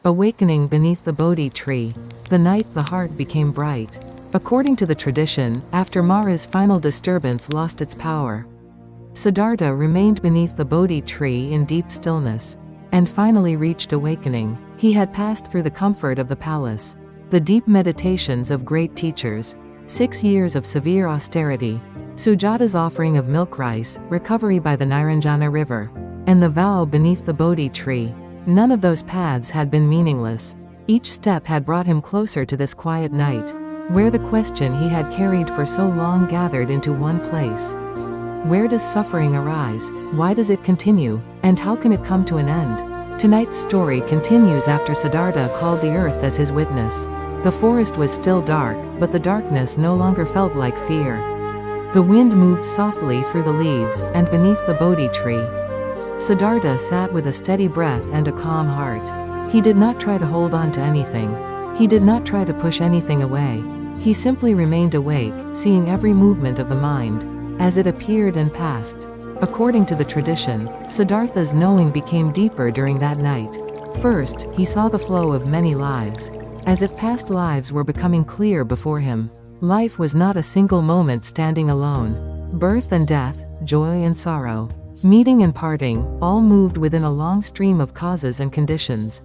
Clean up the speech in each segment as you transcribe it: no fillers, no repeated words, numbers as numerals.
Awakening beneath the Bodhi tree. The night the heart became bright. According to the tradition, after Mara's final disturbance lost its power, Siddhartha remained beneath the Bodhi tree in deep stillness, and finally reached awakening. He had passed through the comfort of the palace, the deep meditations of great teachers, 6 years of severe austerity, Sujata's offering of milk rice, recovery by the Nairanjana River, and the vow beneath the Bodhi tree. None of those paths had been meaningless. Each step had brought him closer to this quiet night, where the question he had carried for so long gathered into one place. Where does suffering arise? Why does it continue? And how can it come to an end? Tonight's story continues after Siddhartha called the earth as his witness. The forest was still dark, but the darkness no longer felt like fear. The wind moved softly through the leaves, and beneath the Bodhi tree, Siddhartha sat with a steady breath and a calm heart. He did not try to hold on to anything. He did not try to push anything away. He simply remained awake, seeing every movement of the mind, as it appeared and passed. According to the tradition, Siddhartha's knowing became deeper during that night. First, he saw the flow of many lives, as if past lives were becoming clear before him. Life was not a single moment standing alone. Birth and death, joy and sorrow, meeting and parting, all moved within a long stream of causes and conditions.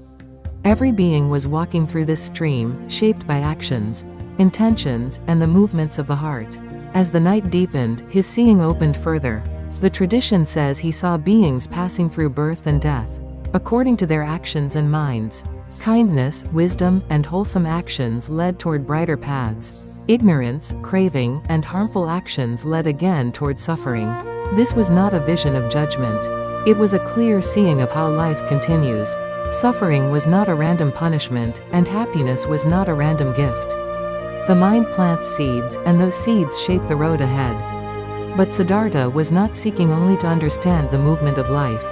Every being was walking through this stream, shaped by actions, intentions, and the movements of the heart. As the night deepened, his seeing opened further. The tradition says he saw beings passing through birth and death, according to their actions and minds. Kindness, wisdom, and wholesome actions led toward brighter paths. Ignorance, craving, and harmful actions led again toward suffering. This was not a vision of judgment. It was a clear seeing of how life continues. Suffering was not a random punishment, and happiness was not a random gift. The mind plants seeds, and those seeds shape the road ahead. But Siddhartha was not seeking only to understand the movement of life.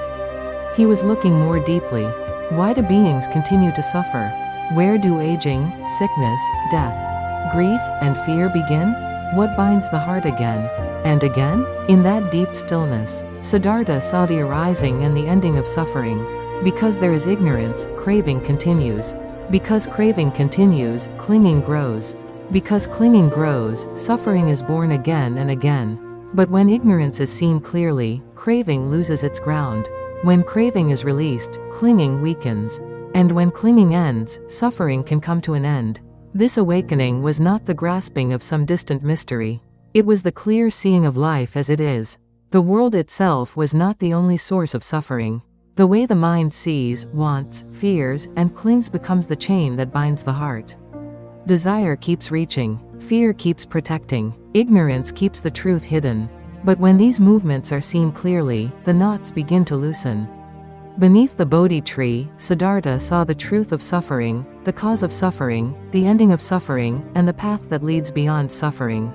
He was looking more deeply. Why do beings continue to suffer? Where do aging, sickness, death, grief, and fear begin? What binds the heart again and again? In that deep stillness, Siddhartha saw the arising and the ending of suffering. Because there is ignorance, craving continues. Because craving continues, clinging grows. Because clinging grows, suffering is born again and again. But when ignorance is seen clearly, craving loses its ground. When craving is released, clinging weakens. And when clinging ends, suffering can come to an end. This awakening was not the grasping of some distant mystery. It was the clear seeing of life as it is. The world itself was not the only source of suffering. The way the mind sees, wants, fears, and clings becomes the chain that binds the heart. Desire keeps reaching, fear keeps protecting, ignorance keeps the truth hidden. But when these movements are seen clearly, the knots begin to loosen. Beneath the Bodhi tree, Siddhartha saw the truth of suffering, the cause of suffering, the ending of suffering, and the path that leads beyond suffering.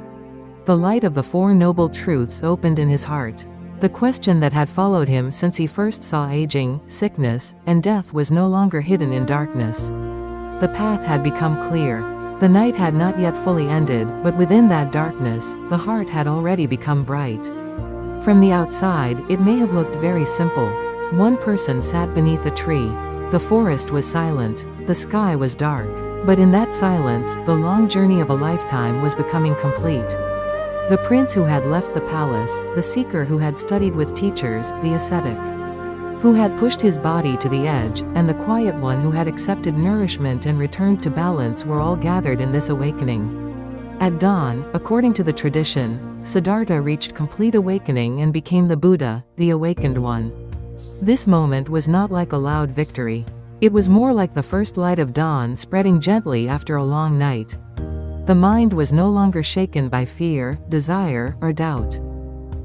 The light of the Four Noble Truths opened in his heart. The question that had followed him since he first saw aging, sickness, and death was no longer hidden in darkness. The path had become clear. The night had not yet fully ended, but within that darkness, the heart had already become bright. From the outside, it may have looked very simple. One person sat beneath a tree. The forest was silent. The sky was dark. But in that silence, the long journey of a lifetime was becoming complete. The prince who had left the palace, the seeker who had studied with teachers, the ascetic who had pushed his body to the edge, and the quiet one who had accepted nourishment and returned to balance were all gathered in this awakening. At dawn, according to the tradition, Siddhartha reached complete awakening and became the Buddha, the awakened one. This moment was not like a loud victory. It was more like the first light of dawn spreading gently after a long night. The mind was no longer shaken by fear, desire, or doubt.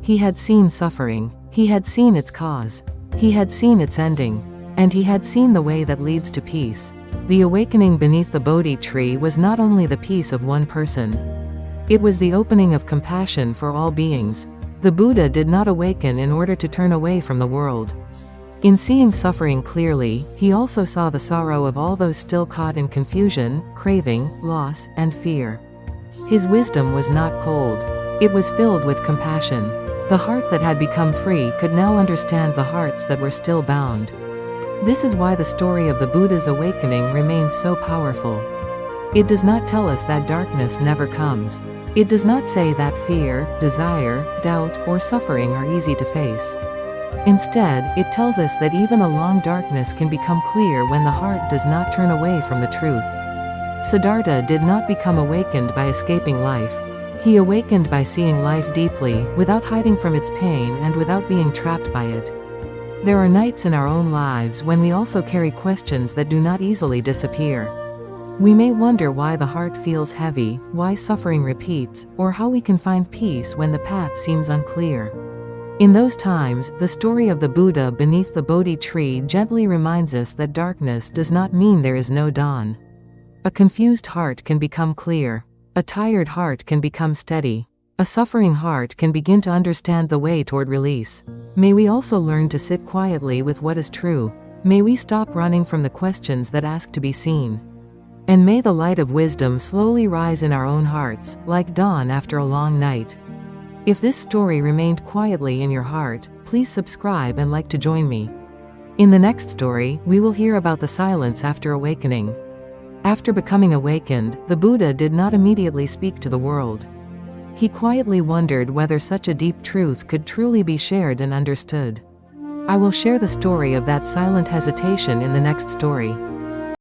He had seen suffering. He had seen its cause. He had seen its ending. And he had seen the way that leads to peace. The awakening beneath the Bodhi tree was not only the peace of one person. It was the opening of compassion for all beings. The Buddha did not awaken in order to turn away from the world. In seeing suffering clearly, he also saw the sorrow of all those still caught in confusion, craving, loss, and fear. His wisdom was not cold. It was filled with compassion. The heart that had become free could now understand the hearts that were still bound. This is why the story of the Buddha's awakening remains so powerful. It does not tell us that darkness never comes. It does not say that fear, desire, doubt, or suffering are easy to face. Instead, it tells us that even a long darkness can become clear when the heart does not turn away from the truth. Siddhartha did not become awakened by escaping life. He awakened by seeing life deeply, without hiding from its pain and without being trapped by it. There are nights in our own lives when we also carry questions that do not easily disappear. We may wonder why the heart feels heavy, why suffering repeats, or how we can find peace when the path seems unclear. In those times, the story of the Buddha beneath the Bodhi tree gently reminds us that darkness does not mean there is no dawn. A confused heart can become clear. A tired heart can become steady. A suffering heart can begin to understand the way toward release. May we also learn to sit quietly with what is true. May we stop running from the questions that ask to be seen. And may the light of wisdom slowly rise in our own hearts, like dawn after a long night. If this story remained quietly in your heart, please subscribe and like to join me. In the next story, we will hear about the silence after awakening. After becoming awakened, the Buddha did not immediately speak to the world. He quietly wondered whether such a deep truth could truly be shared and understood. I will share the story of that silent hesitation in the next story.